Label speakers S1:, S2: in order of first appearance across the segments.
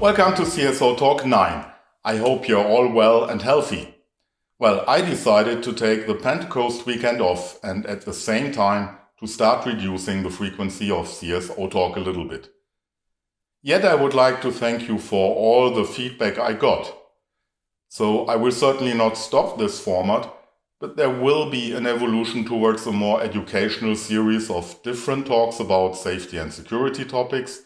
S1: Welcome to CSO Talk 9. I hope you're all well and healthy. Well, I decided to take the Pentecost weekend off and at the same time to start reducing the frequency of CSO Talk a little bit. Yet I would like to thank you for all the feedback I got. So I will certainly not stop this format, but there will be an evolution towards a more educational series of different talks about safety and security topics,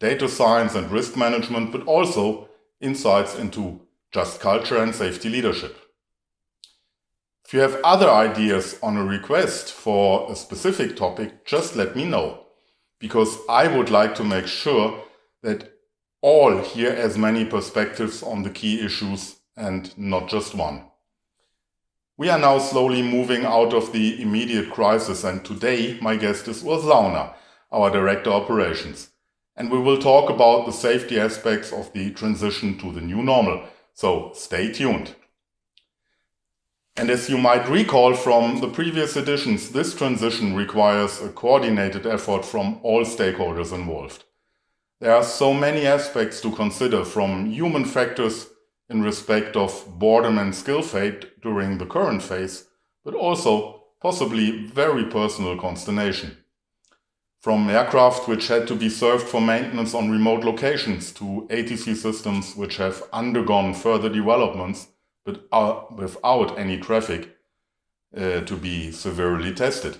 S1: data science and risk management, but also insights into just culture and safety leadership. If you have other ideas on a request for a specific topic, just let me know, because I would like to make sure that all hear as many perspectives on the key issues and not just one. We are now slowly moving out of the immediate crisis, and today my guest is Urs Lauener, our Director Operations. And we will talk about the safety aspects of the transition to the new normal, so stay tuned. And as you might recall from the previous editions, this transition requires a coordinated effort from all stakeholders involved. There are so many aspects to consider, from human factors in respect of boredom and skill fade during the current phase, but also possibly very personal consternation. From aircraft which had to be served for maintenance on remote locations to ATC systems which have undergone further developments but are without any traffic to be severely tested.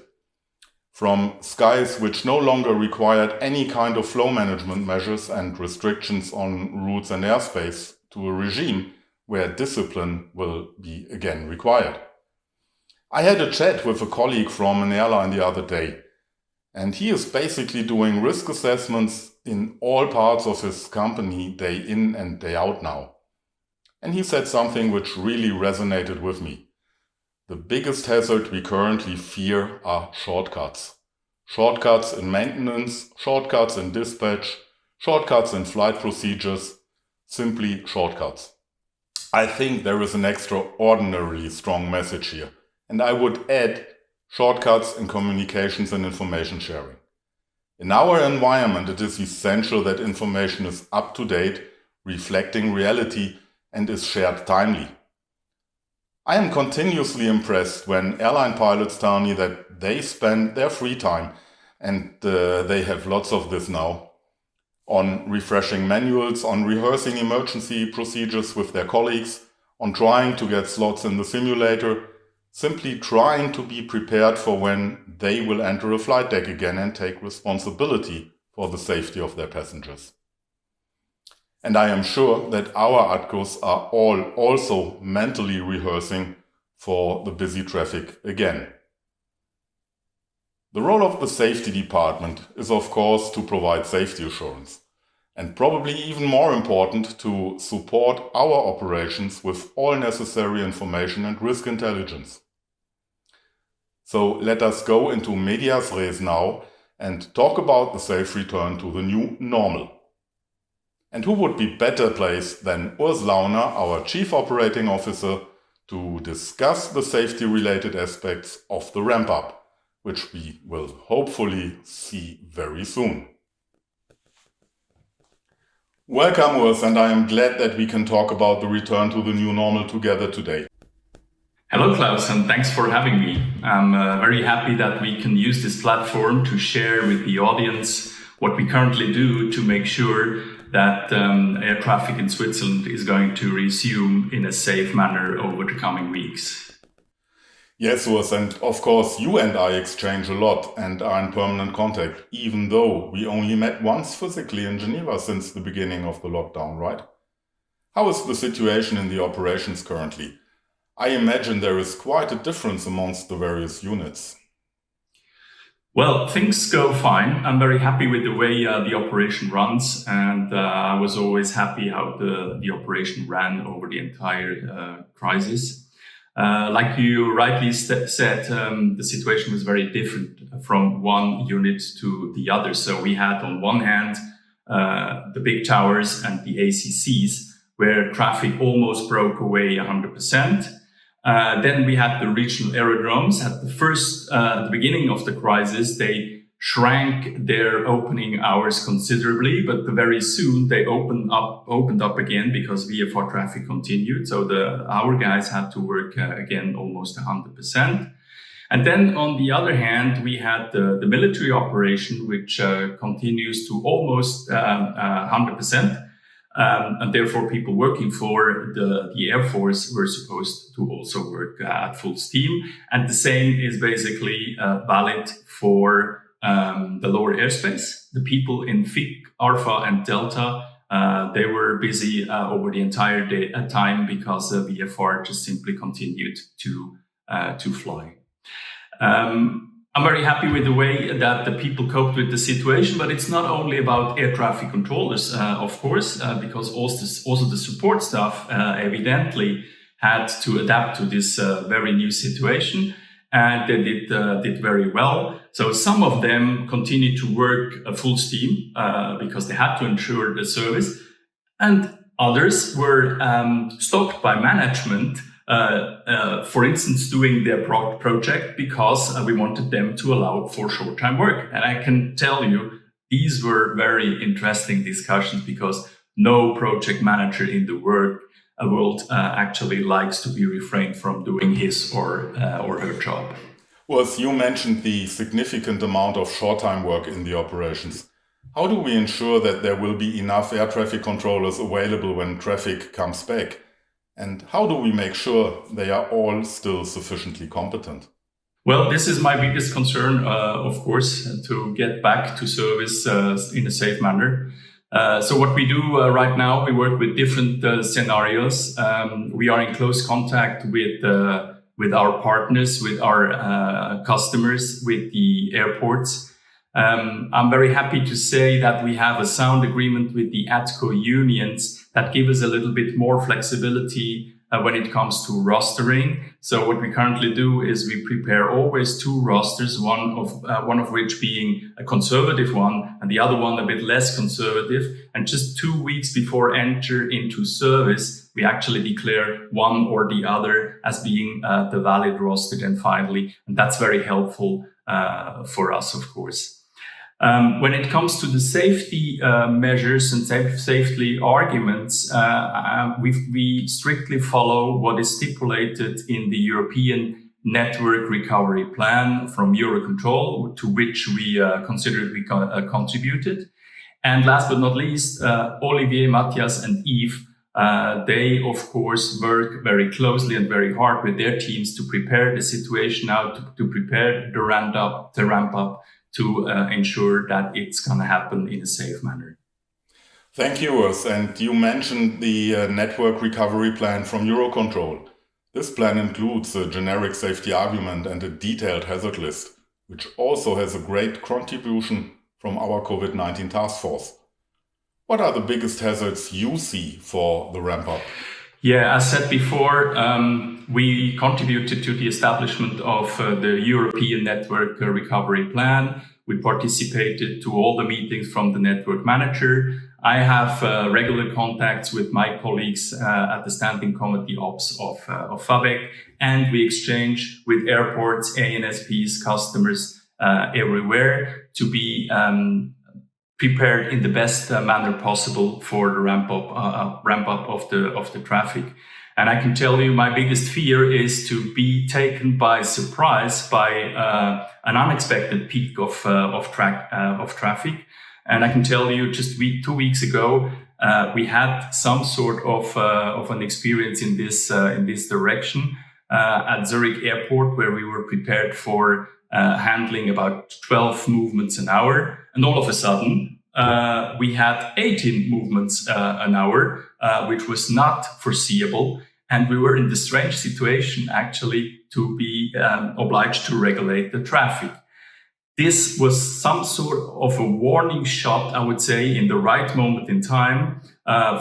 S1: From skies which no longer required any kind of flow management measures and restrictions on routes and airspace to a regime where discipline will be again required. I had a chat with a colleague from an airline the other day, and he is basically doing risk assessments in all parts of his company day in and day out now. And he said something which really resonated with me. The biggest hazard we currently fear are shortcuts. Shortcuts in maintenance, shortcuts in dispatch, shortcuts in flight procedures, simply shortcuts. I think there is an extraordinarily strong message here, and I would add shortcuts in communications and information sharing. In our environment, it is essential that information is up to date, reflecting reality, and is shared timely. I am continuously impressed when airline pilots tell me that they spend their free time, and they have lots of this now, on refreshing manuals, on rehearsing emergency procedures with their colleagues, on trying to get slots in the simulator, simply trying to be prepared for when they will enter a flight deck again and take responsibility for the safety of their passengers. And I am sure that our ATCOs are all also mentally rehearsing for the busy traffic again. The role of the safety department is, of course, to provide safety assurance, and probably even more important, to support our operations with all necessary information and risk intelligence. So let us go into medias res now and talk about the safe return to the new normal. And who would be better placed than Urs Lauener, our Chief Operating Officer, to discuss the safety-related aspects of the ramp-up, which we will hopefully see very soon. Welcome, Urs, and I am glad that we can talk about the return to the new normal together today.
S2: Hello, Klaus, and thanks for having me. I'm very happy that we can use this platform to share with the audience what we currently do to make sure that air traffic in Switzerland is going to resume in a safe manner over the coming weeks.
S1: Yes, Urs, and of course you and I exchange a lot and are in permanent contact, even though we only met once physically in Geneva since the beginning of the lockdown, right? How is the situation in the operations currently? I imagine there is quite a difference amongst the various units.
S2: Well, things go fine. I'm very happy with the way the operation runs, and I was always happy how the operation ran over the entire crisis. Like you rightly said, the situation was very different from one unit to the other. So we had on one hand the big towers and the ACCs, where traffic almost broke away 100%. Then we had the regional aerodromes. At the beginning of the crisis, they shrank their opening hours considerably, but very soon they opened up again because VFR traffic continued. So our guys had to work again almost 100%. And then on the other hand, we had the military operation, which continues to almost 100%. And therefore, people working for the Air Force were supposed to also work at full steam. And the same is basically valid for the lower airspace. The people in FIC, Alpha, and Delta, they were busy over the entire time because the VFR just simply continued to fly. I'm very happy with the way that the people coped with the situation, but it's not only about air traffic controllers, of course, because also the support staff evidently had to adapt to this very new situation, and they did very well. So some of them continued to work full steam because they had to ensure the service, and others were stopped by management. For instance, doing their project because we wanted them to allow for short-time work. And I can tell you, these were very interesting discussions because no project manager in the world actually likes to be refrained from doing his or her job.
S1: Urs, you mentioned the significant amount of short-time work in the operations. How do we ensure that there will be enough air traffic controllers available when traffic comes back? And how do we make sure they are all still sufficiently competent?
S2: Well, this is my biggest concern, of course, to get back to service in a safe manner. So what we do right now, we work with different scenarios. We are in close contact with our partners, with our customers, with the airports. I'm very happy to say that we have a sound agreement with the ATCO unions that give us a little bit more flexibility when it comes to rostering. So what we currently do is we prepare always two rosters, one of which being a conservative one and the other one a bit less conservative. And just 2 weeks before enter into service, we actually declare one or the other as being the valid roster then finally. And that's very helpful for us, of course. When it comes to the safety measures and safety arguments, we strictly follow what is stipulated in the European Network Recovery Plan from Eurocontrol, to which we considerably contributed. And last but not least, Olivier, Matthias, and Yves, they, of course, work very closely and very hard with their teams to prepare the situation out, to prepare the ramp up, to ensure that it's going to happen in a safe manner.
S1: Thank you, Urs. And you mentioned the Network Recovery Plan from Eurocontrol. This plan includes a generic safety argument and a detailed hazard list, which also has a great contribution from our COVID-19 task force. What are the biggest hazards you see for the ramp-up?
S2: Yeah, as said before, we contributed to the establishment of the European Network Recovery Plan. We participated to all the meetings from the network manager. I have regular contacts with my colleagues at the Standing Committee Ops of FABEC, and we exchange with airports, ANSPs, customers everywhere to be prepared in the best manner possible for the ramp up of the traffic. And I can tell you, my biggest fear is to be taken by surprise by an unexpected peak of traffic. And I can tell you, just 2 weeks ago, we had some sort of an experience in this direction at Zurich Airport, where we were prepared for handling about 12 movements an hour, and all of a sudden we had 18 movements an hour, which was not foreseeable. And we were in the strange situation, actually, to be obliged to regulate the traffic. This was some sort of a warning shot, I would say, in the right moment in time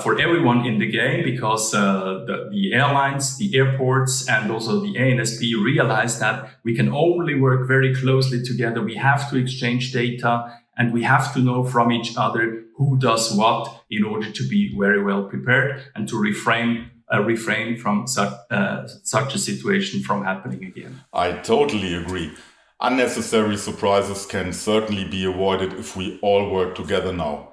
S2: for everyone in the game, because the airlines, the airports, and also the ANSP realized that we can only work very closely together. We have to exchange data, and we have to know from each other who does what in order to be very well prepared and to refrain from such a situation from happening again.
S1: I totally agree. Unnecessary surprises can certainly be avoided if we all work together now.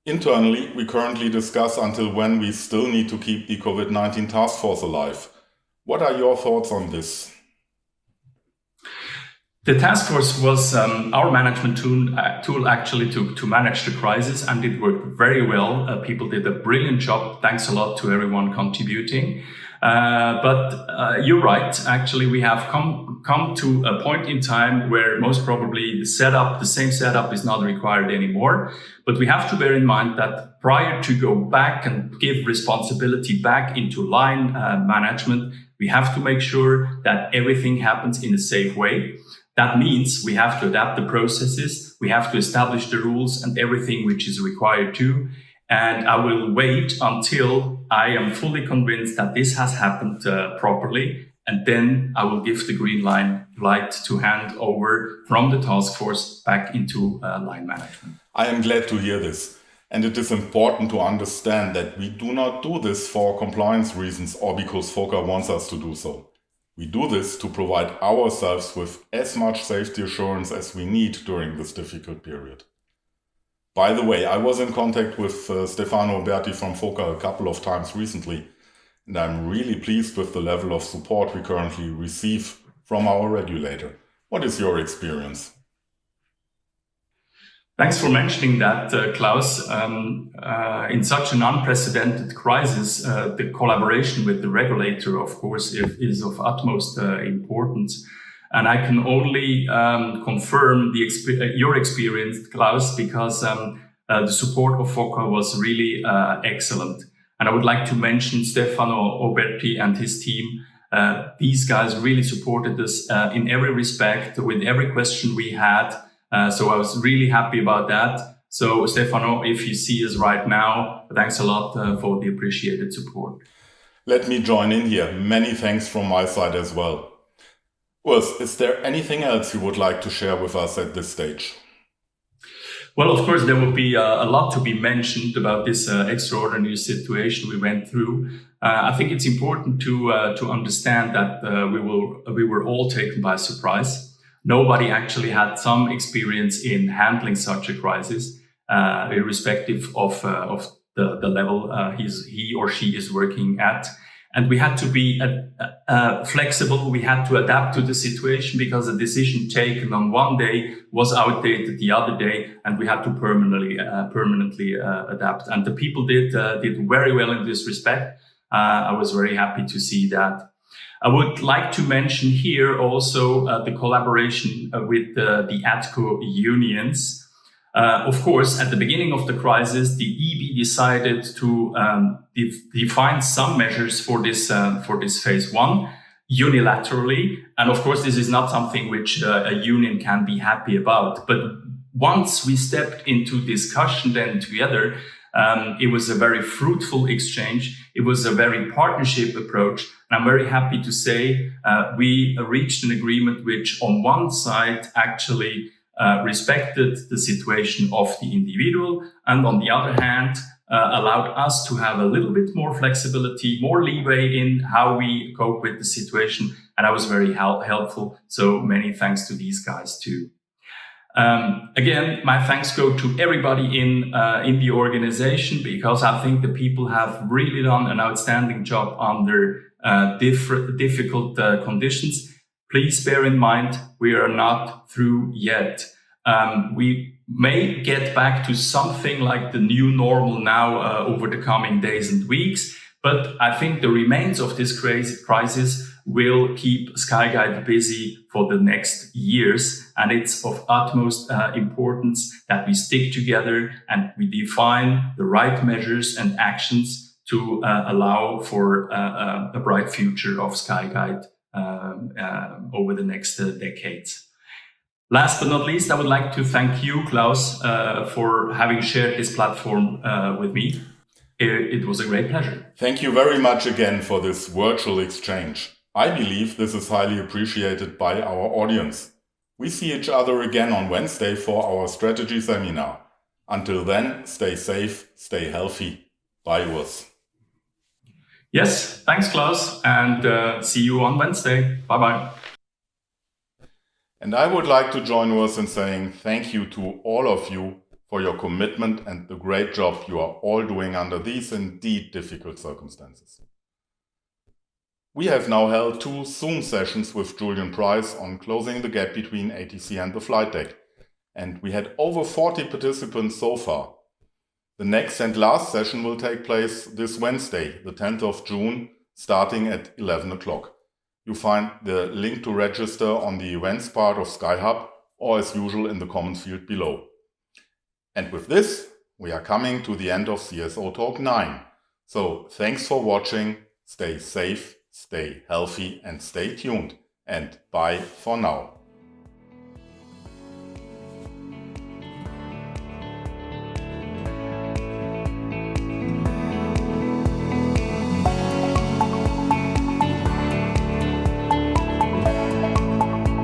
S1: Internally, we currently discuss until when we still need to keep the COVID-19 task force alive. What are your thoughts on this?
S2: The task force was our management tool actually to manage the crisis, and it worked very well. People did a brilliant job. Thanks a lot to everyone contributing. But you're right. Actually, we have come to a point in time where most probably the same setup is not required anymore. But we have to bear in mind that prior to go back and give responsibility back into line management, we have to make sure that everything happens in a safe way. That means we have to adapt the processes, we have to establish the rules and everything which is required to. And I will wait until I am fully convinced that this has happened properly. And then I will give the green light to hand over from the task force back into line management.
S1: I am glad to hear this. And it is important to understand that we do not do this for compliance reasons or because FOCA wants us to do so. We do this to provide ourselves with as much safety assurance as we need during this difficult period. By the way, I was in contact with Stefano Berti from FOCA a couple of times recently, and I'm really pleased with the level of support we currently receive from our regulator. What is your experience?
S2: Thanks for mentioning that, Klaus. In such an unprecedented crisis, the collaboration with the regulator, of course, is of utmost importance. And I can only confirm your experience, Klaus, because the support of FOCA was really excellent. And I would like to mention Stefano Oberti and his team. These guys really supported us in every respect with every question we had. So I was really happy about that. So Stefano, if you see us right now, thanks a lot for the appreciated support.
S1: Let me join in here. Many thanks from my side as well. Urs, is there anything else you would like to share with us at this stage?
S2: Well, of course, there will be a lot to be mentioned about this extraordinary situation we went through. I think it's important to understand that we were all taken by surprise. Nobody actually had some experience in handling such a crisis, irrespective of the level he or she is working at. And we had to be flexible. We had to adapt to the situation because a decision taken on one day was outdated the other day, and we had to permanently adapt. And the people did very well in this respect. I was very happy to see that. I would like to mention here also the collaboration with the ATCO unions. Of course, at the beginning of the crisis, the EB decided to define some measures for this phase one unilaterally. And of course, this is not something which a union can be happy about. But once we stepped into discussion then together, it was a very fruitful exchange. It was a very partnership approach. And I'm very happy to say we reached an agreement which on one side actually respected the situation of the individual, and on the other hand, allowed us to have a little bit more flexibility, more leeway in how we cope with the situation. And I was very helpful. So many thanks to these guys too. Again, my thanks go to everybody in the organization, because I think the people have really done an outstanding job under difficult conditions. Please bear in mind, we are not through yet. We may get back to something like the new normal now over the coming days and weeks, but I think the remains of this crisis will keep skyguide busy for the next years. And it's of utmost importance that we stick together and we define the right measures and actions to allow for a bright future of skyguide over the next decades. Last but not least, I would like to thank you, Klaus, for having shared this platform with me. It was a great pleasure.
S1: Thank you very much again for this virtual exchange. I believe this is highly appreciated by our audience. We see each other again on Wednesday for our strategy seminar. Until then, stay safe, stay healthy. Bye, Urs.
S2: Yes, thanks, Klaus, and see you on Wednesday. Bye-bye.
S1: And I would like to join Urs in saying thank you to all of you for your commitment and the great job you are all doing under these indeed difficult circumstances. We have now held 2 Zoom sessions with Julian Price on closing the gap between ATC and the flight deck, and we had over 40 participants so far. The next and last session will take place this Wednesday, the 10th of June, starting at 11 o'clock. You find the link to register on the events part of SkyHub or as usual in the comments field below. And with this, we are coming to the end of CSO Talk 9. So thanks for watching, stay safe, stay healthy and stay tuned. And bye for now.